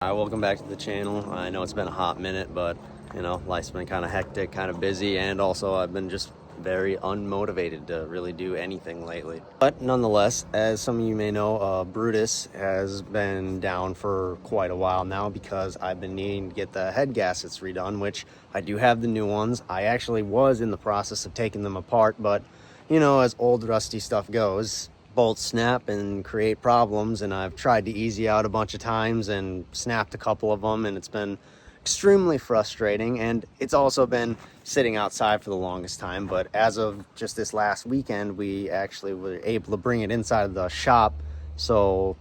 Hi, welcome back to the channel. I know it's been a hot minute, but you know, life's been kind of hectic, kind of busy, and also I've been just very unmotivated to really do anything lately. But nonetheless, as some of you may know, Brutus has been down for quite a while now because I've been needing to get the head gaskets redone, which I do have the new ones. I actually was in the process of taking them apart, but you know, as old rusty stuff goes, bolts snap and create problems, and I've tried to easy out a bunch of times and snapped a couple of them, and it's been extremely frustrating. And it's also been sitting outside for the longest time, but as of just this last weekend, we actually were able to bring it inside of the shop, so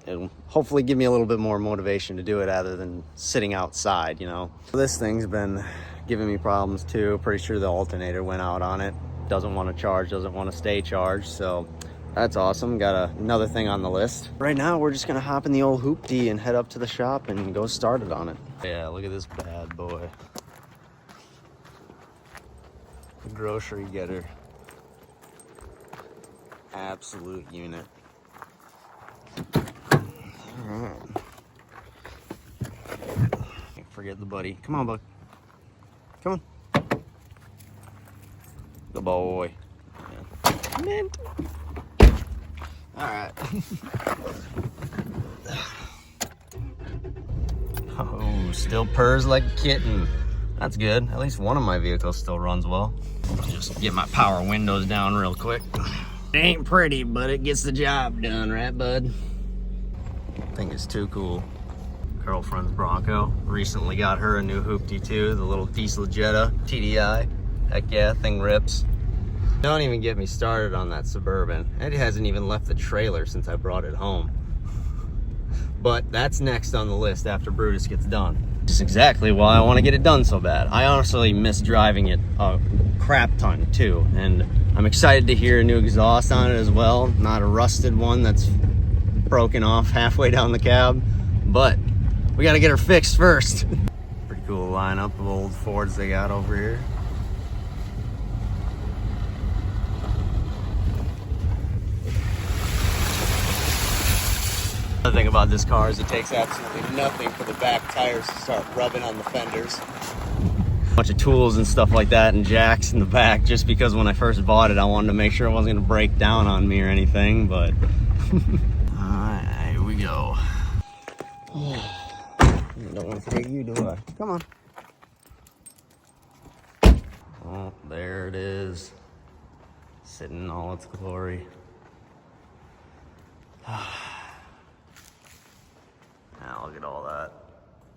it'll hopefully give me a little bit more motivation to do it other than sitting outside, you know. This thing's been giving me problems too. Pretty sure the alternator went out on it. Doesn't want to charge, doesn't want to stay charged, so that's awesome. Got another thing on the list. Right now, we're just gonna hop in the old hoopty and head up to the shop and go start it on it. Yeah, look at this bad boy. The grocery getter. Absolute unit. Alright. Forget the buddy. Come on, Buck. Come on. Good boy. Yeah. Mint. All right. Oh, still purrs like a kitten. That's good. At least one of my vehicles still runs well. Just get my power windows down real quick. It ain't pretty, but it gets the job done, right, bud? I think it's too cool. Girlfriend's Bronco. Recently got her a new hoopty too, the little diesel Jetta TDI. Heck yeah, thing rips. Don't even get me started on that Suburban. It hasn't even left the trailer since I brought it home. But that's next on the list after Brutus gets done. That's exactly why I want to get it done so bad. I honestly miss driving it a crap ton too. And I'm excited to hear a new exhaust on it as well. Not a rusted one that's broken off halfway down the cab. But we got to get her fixed first. Pretty cool lineup of old Fords they got over here. The thing about this car is it takes absolutely nothing for the back tires to start rubbing on the fenders. A bunch of tools and stuff like that and jacks in the back, just because when I first bought it I wanted to make sure it wasn't going to break down on me or anything, but alright, here we go. I don't want to take you, do I? Come on. Oh, there it is, sitting in all its glory. Now look at all that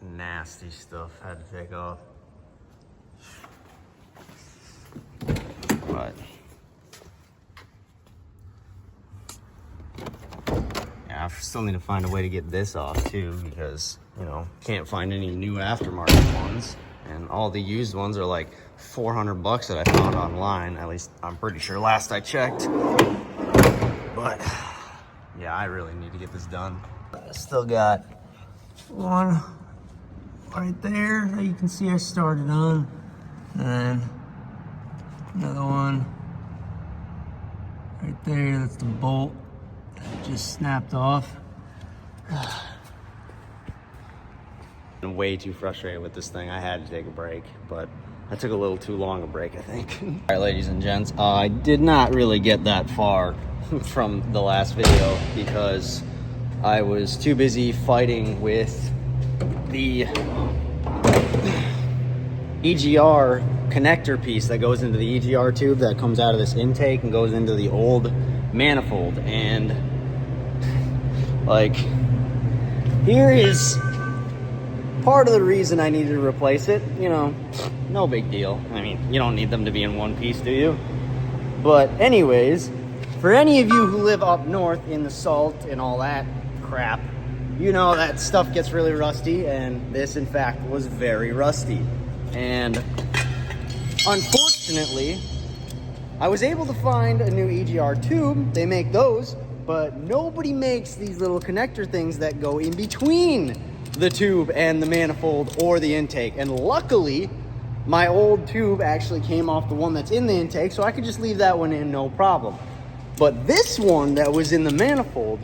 nasty stuff had to take off. But yeah, I still need to find a way to get this off too, because you know, can't find any new aftermarket ones, and all the used ones are like $400 that I found online. At least I'm pretty sure last I checked. But yeah, I really need to get this done. I still got one right there that you can see I started on, and then another one right there. That's the bolt that just snapped off. I'm way too frustrated with this thing. I had to take a break, but I took a little too long a break, I think. All right, ladies and gents, I did not really get that far from the last video because I was too busy fighting with the EGR connector piece that goes into the EGR tube that comes out of this intake and goes into the old manifold. And like, here is part of the reason I needed to replace it. You know, no big deal. I mean, you don't need them to be in one piece, do you? But anyways, for any of you who live up north in the salt and all that crap, you know that stuff gets really rusty, and this in fact was very rusty. And unfortunately, I was able to find a new EGR tube. They make those, but nobody makes these little connector things that go in between the tube and the manifold or the intake. And luckily, my old tube actually came off the one that's in the intake, so I could just leave that one in, no problem. But this one that was in the manifold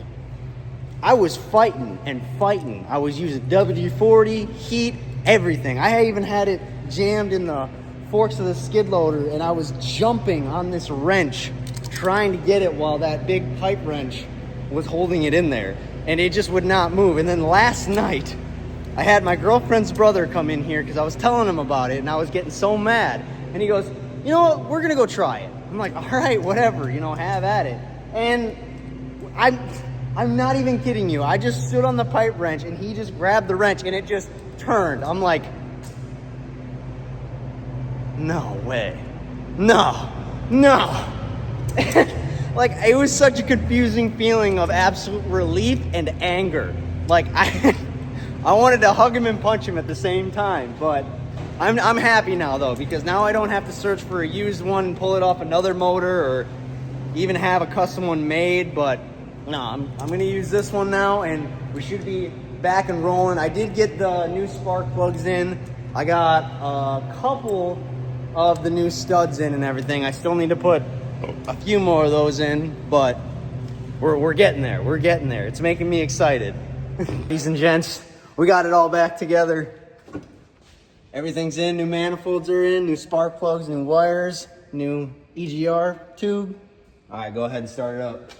I was fighting and fighting. I was using WD-40, heat, everything. I even had it jammed in the forks of the skid loader, and I was jumping on this wrench trying to get it while that big pipe wrench was holding it in there, and it just would not move. And then last night I had my girlfriend's brother come in here because I was telling him about it, and I was getting so mad, and he goes, you know what, we're gonna go try it. I'm like, all right, whatever, you know, have at it. And I'm not even kidding you, I just stood on the pipe wrench and he just grabbed the wrench and it just turned. I'm like, no way, no. Like, it was such a confusing feeling of absolute relief and anger. Like, I wanted to hug him and punch him at the same time, but I'm happy now though, because now I don't have to search for a used one and pull it off another motor or even have a custom one made. But no, I'm gonna use this one now, and we should be back and rolling. I did get the new spark plugs in. I got a couple of the new studs in and everything. I still need to put a few more of those in, but we're getting there. We're getting there. It's making me excited. Ladies and gents, we got it all back together. Everything's in. New manifolds are in, new spark plugs, new wires, new EGR tube. All right, go ahead and start it up.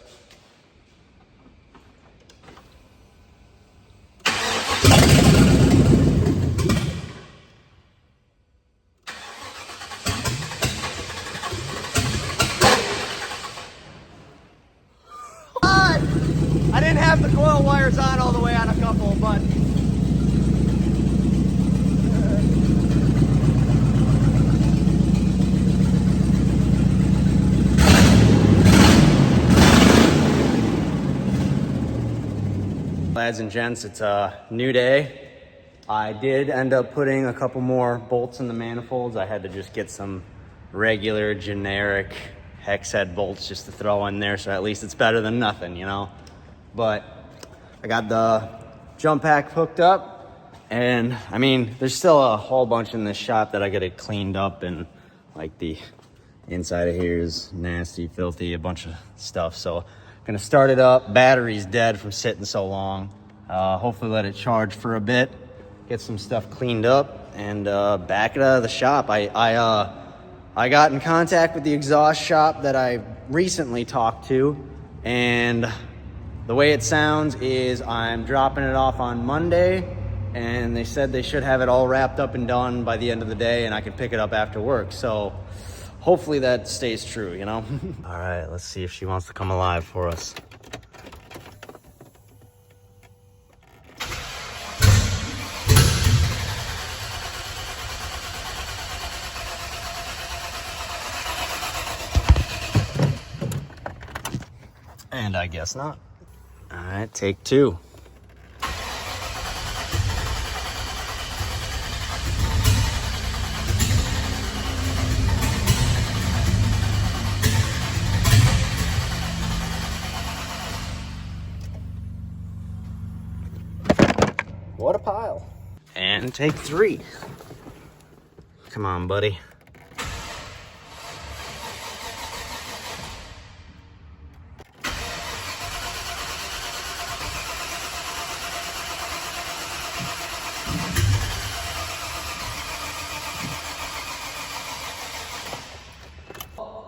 I didn't have the coil wires on all the way on a couple, but lads and gents, it's a new day. I did end up putting a couple more bolts in the manifolds. I had to just get some regular generic hex head bolts just to throw in there, so at least it's better than nothing, you know. But I got the jump pack hooked up, and I mean, there's still a whole bunch in this shop that I gotta cleaned up, and like the inside of here is nasty, filthy, a bunch of stuff. So gonna start it up. Battery's dead from sitting so long. Hopefully let it charge for a bit, get some stuff cleaned up, and back it out of the shop. I got in contact with the exhaust shop that I recently talked to, and the way it sounds is I'm dropping it off on Monday, and they said they should have it all wrapped up and done by the end of the day, and I can pick it up after work. So hopefully that stays true, you know? All right, let's see if she wants to come alive for us. And I guess not. All right, take two. What a pile. And take three. Come on, buddy.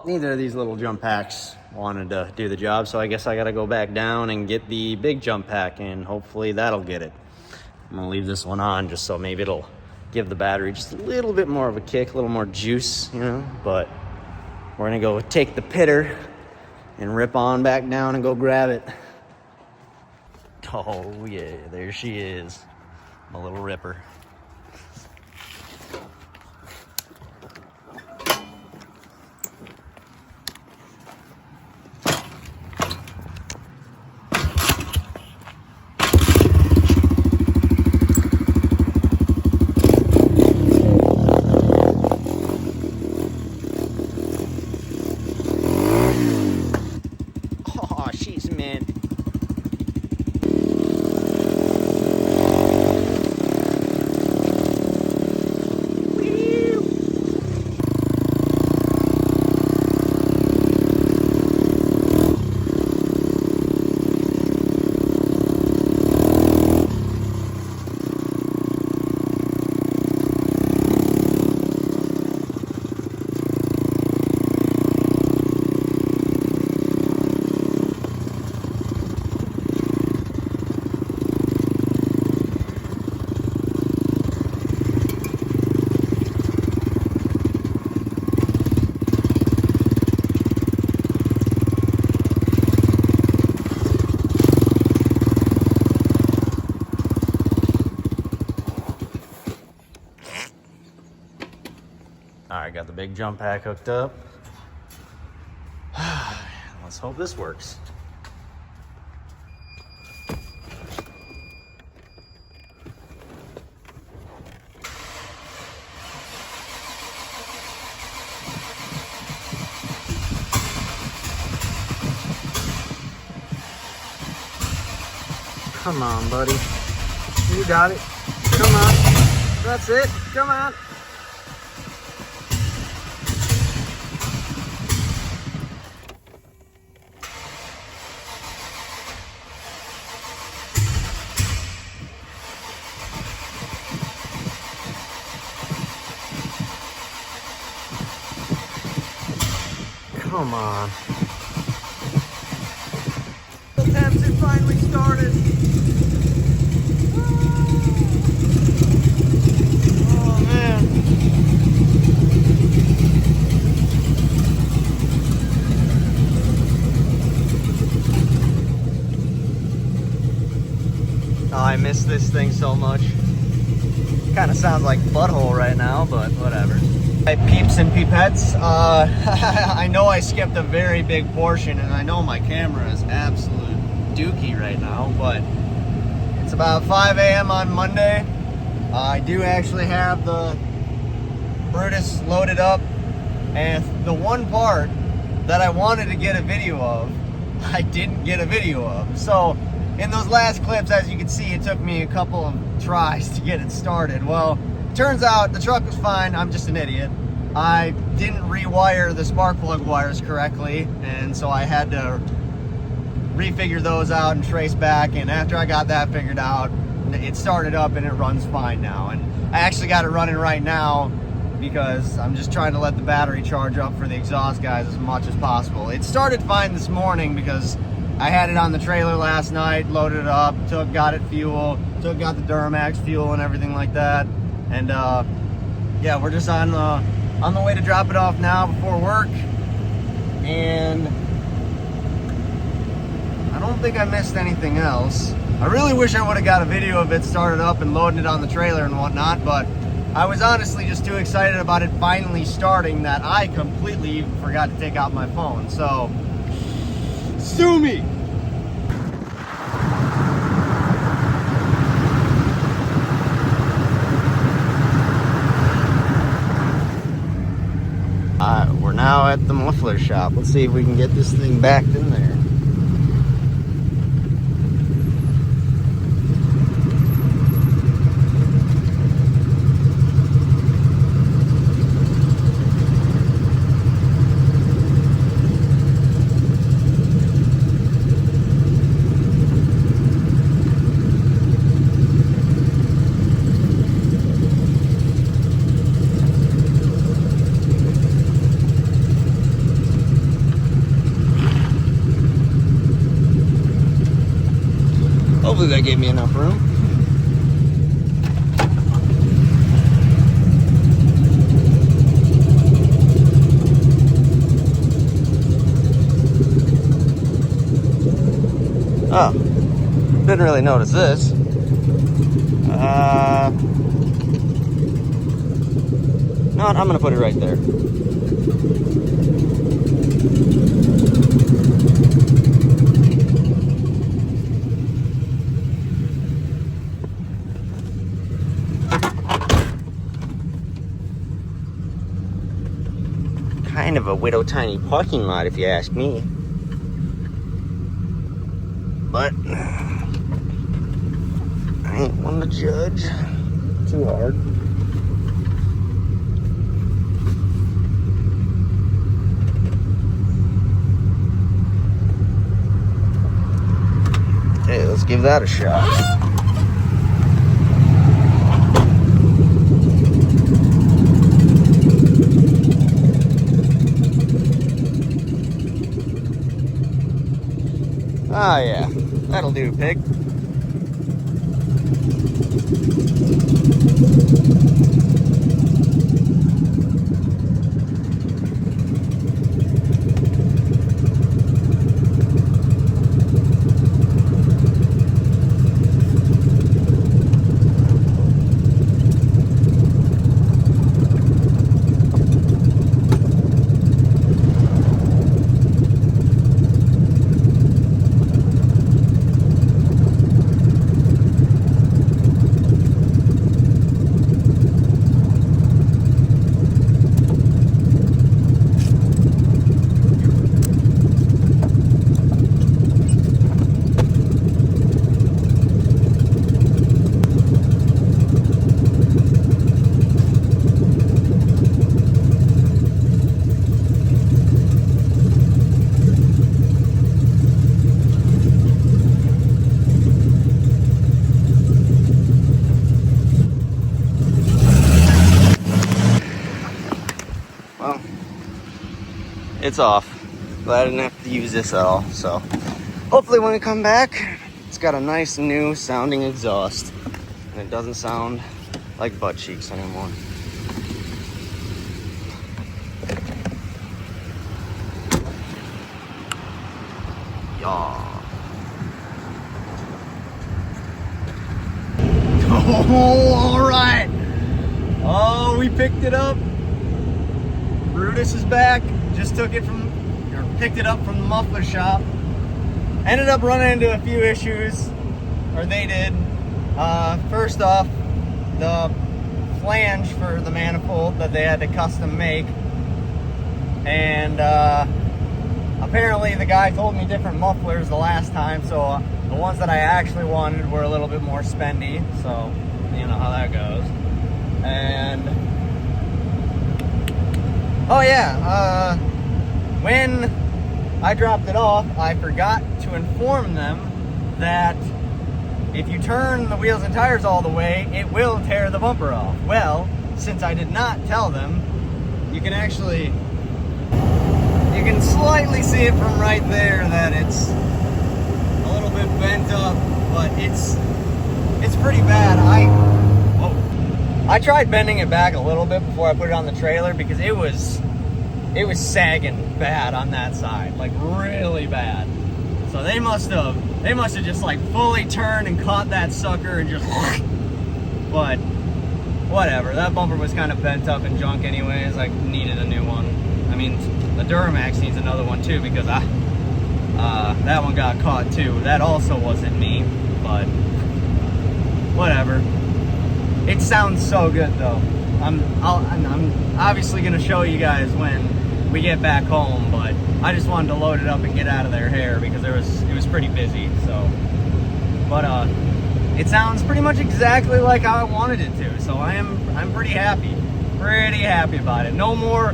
Neither of these little jump packs wanted to do the job, so I guess I gotta go back down and get the big jump pack, and hopefully that'll get it. I'm gonna leave this one on just so maybe it'll give the battery just a little bit more of a kick, a little more juice, you know, but we're gonna go take the pitter and rip on back down and go grab it. Oh yeah, there she is, my little ripper. right, got the big jump pack hooked up. Let's hope this works. Come on, buddy. You got it. Come on. That's it. Come on. Come on. The attempts have finally started. Oh man. Oh, I miss this thing so much. Kind of sounds like butthole right now, but whatever. Hey, peeps and peepettes, I know I skipped a very big portion, and I know my camera is absolute dookie right now, but it's about 5 a.m. on Monday. I do actually have the Brutus loaded up, and the one part that I wanted to get a video of, I didn't get a video of. So in those last clips, as you can see, it took me a couple of tries to get it started. Well, turns out the truck was fine. I'm just an idiot. I didn't rewire the spark plug wires correctly, and so I had to refigure those out and trace back, and after I got that figured out, it started up and it runs fine now. And I actually got it running right now because I'm just trying to let the battery charge up for the exhaust guys as much as possible. It started fine this morning because I had it on the trailer last night, loaded it up, got it fuel, got the Duramax fuel and everything like that. And yeah, we're just on the way to drop it off now before work. And I don't think I missed anything else. I really wish I would have got a video of it started up and loading it on the trailer and whatnot, but I was honestly just too excited about it finally starting that I completely even forgot to take out my phone. So, sue me! We're now at the muffler shop. Let's see if we can get this thing backed in there. Hopefully that gave me enough room. Oh, didn't really notice this. No, I'm gonna put it right there. Kind of a widow tiny parking lot, if you ask me. But I ain't one to judge too hard. Hey, let's give that a shot. Ah, yeah, that'll do, pig. it's off. Glad I didn't have to use this at all. So hopefully when we come back, it's got a nice new sounding exhaust. And it doesn't sound like butt cheeks anymore. Yeah. Oh, all right. Oh, we picked it up. Brutus is back. Just picked it up from the muffler shop. Ended up running into a few issues, or they did. First off, the flange for the manifold that they had to custom make, and apparently the guy told me different mufflers the last time, so the ones that I actually wanted were a little bit more spendy, so you know how that goes. And oh yeah, when I dropped it off, I forgot to inform them that if you turn the wheels and tires all the way, it will tear the bumper off. Well, since I did not tell them, you can slightly see it from right there that it's a little bit bent up, but it's pretty bad. I tried bending it back a little bit before I put it on the trailer because it was sagging bad on that side, like really bad. So they must have just like fully turned and caught that sucker and just but whatever, that bumper was kind of bent up and junk anyways. I needed a new one. I mean, the Duramax needs another one too because that one got caught too. That also wasn't me, but whatever. It sounds so good though. I'm obviously gonna show you guys when we get back home, but I just wanted to load it up and get out of their hair because it was pretty busy. So, but it sounds pretty much exactly like how I wanted it to. So I'm pretty happy about it. No more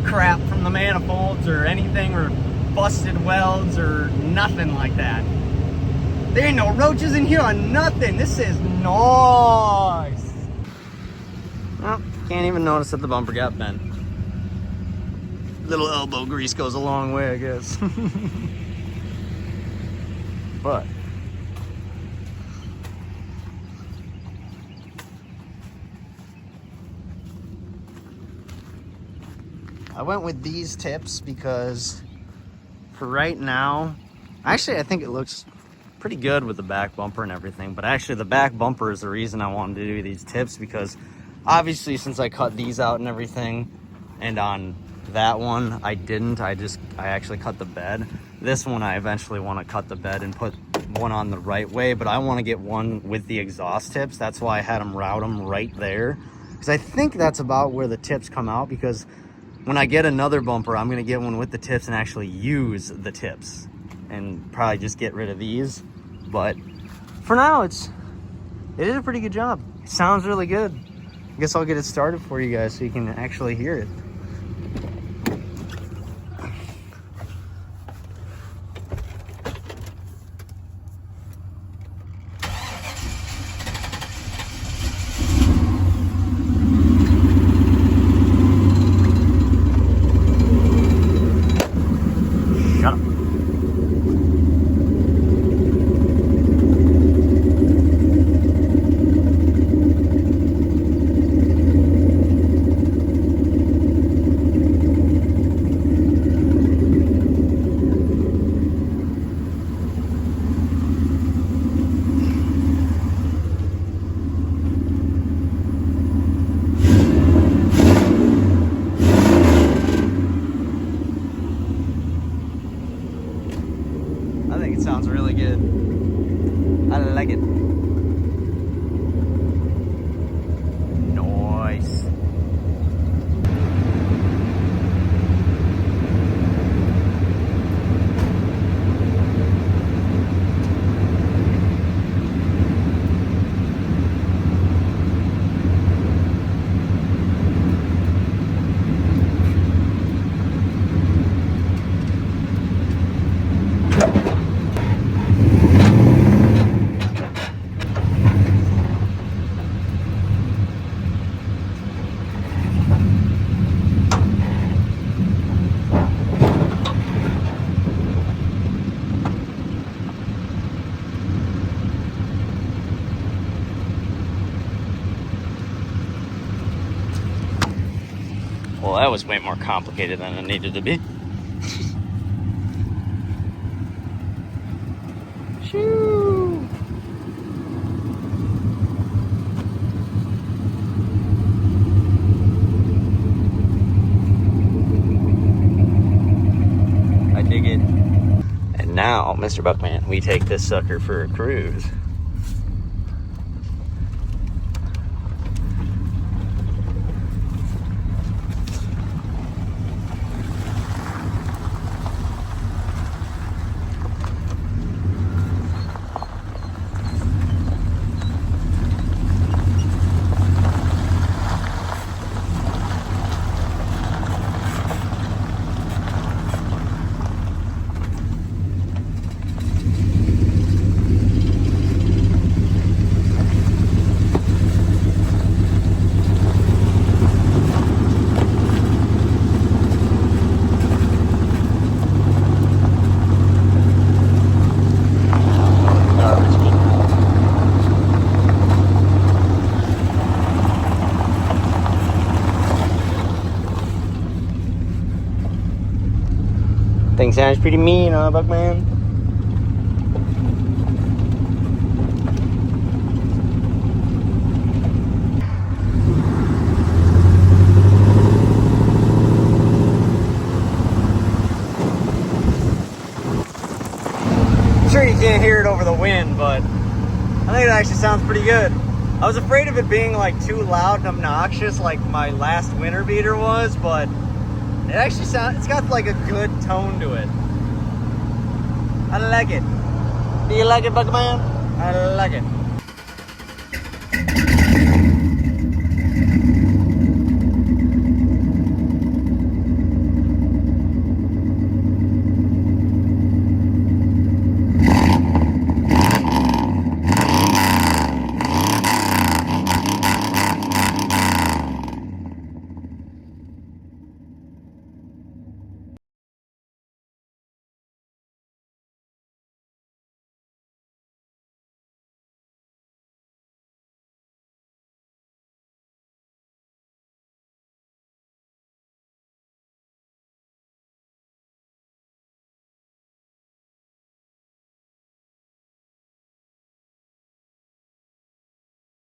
crap from the manifolds or anything, or busted welds or nothing like that. There ain't no roaches in here or nothing. This is nice. Well, can't even notice that the bumper got bent. Little elbow grease goes a long way, I guess. But I went with these tips because for right now, actually I think it looks pretty good with the back bumper and everything, but actually the back bumper is the reason I wanted to do these tips, because obviously since I cut these out and everything, and on that one I didn't, I actually cut the bed. This one I eventually want to cut the bed and put one on the right way, but I want to get one with the exhaust tips. That's why I had them route them right there, because I think that's about where the tips come out, because when I get another bumper, I'm going to get one with the tips and actually use the tips and probably just get rid of these. But for now, it is a pretty good job. It sounds really good. I guess I'll get it started for you guys so you can actually hear it. I think it sounds really good. I like it. Nice. that was way more complicated than it needed to be. Shoo! I dig it. And now, Mr. Buckman, we take this sucker for a cruise. Thing sounds pretty mean, huh, Buckman? I'm sure you can't hear it over the wind, but I think it actually sounds pretty good. I was afraid of it being like too loud and obnoxious like my last winter beater was, but it actually sounds, it's got like a good tone to it. I like it. Do you like it, Buckman? I like it.